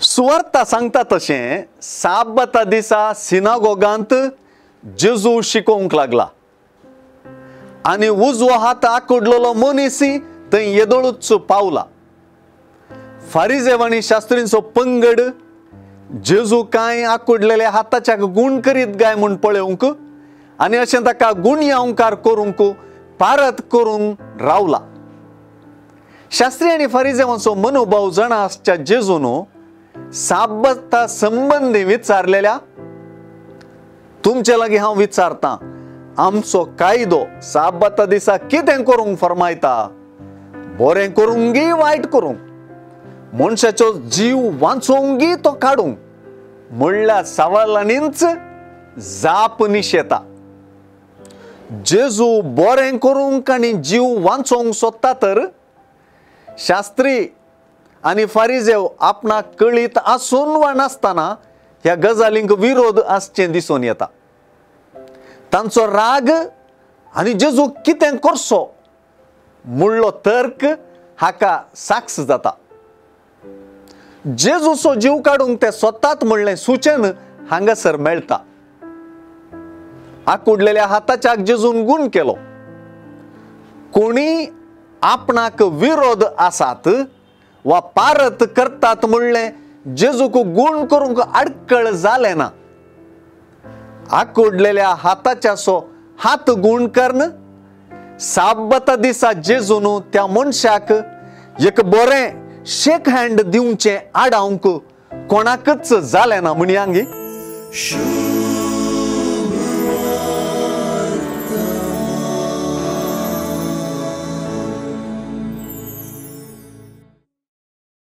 सुवार्ता सांगता तशें साबता दिसा सिनागोगांत जेजू शिकोवंक लागला आनी उजवो हात आंकडलेलो मनीसय थंय येदोळूच पावला. फारिजेव आनी शास्त्रींचो पंगड जेजू कांय आंकडलेल्या हाताच्या गुण करीत काय म्हूण पळोवंक आनी अशें ताका गुणयांकार करूंक पारत करून रावला. शास्त्री आनी फारिजेवांचो मनोभाव जाणा आसच्या जेजून साबता संबंधी विचारलेल्या तुमचे लागीं हांव विचारतां, आमचो कायदो साबता दिसा कितें करूंक फरमायता? बरें करूंक गी वायट करूंक? मनशाचो जीव वाचोवंक गी तो काडूंक? म्हणल्या सवालांनीच जाप निशेता. जेजू बरें करूंक आनी जीव वाचोवंक सोदता तर शास्त्री आनी फारिजेव आपणाक कळीत आसून वा नासतना ह्या गजालींक विरोध आसचें दिसून येता. तांचो राग आनी जेजू कितें करचो म्हणलो तर्क हाका साक्ष जाता. जेजूचो जीव काडूंक ते सोदतात म्हणलें सुचन हांगासर मेळटा. आंकडलेल्या हाताच्याक जेजून गुण केलो. कोणी आपणाक विरोध आसात वा पारत करतात म्हणलें जेजूक गुण करूंक आडकळ जालें ना. आंकडलेल्या हाताच्याचो हात गुण करन साबता दिसा जेजून त्या मनशाक एक बरें शेक हँड दिवचें आडावंक कोणाकच जालें ना म्हणयांगी.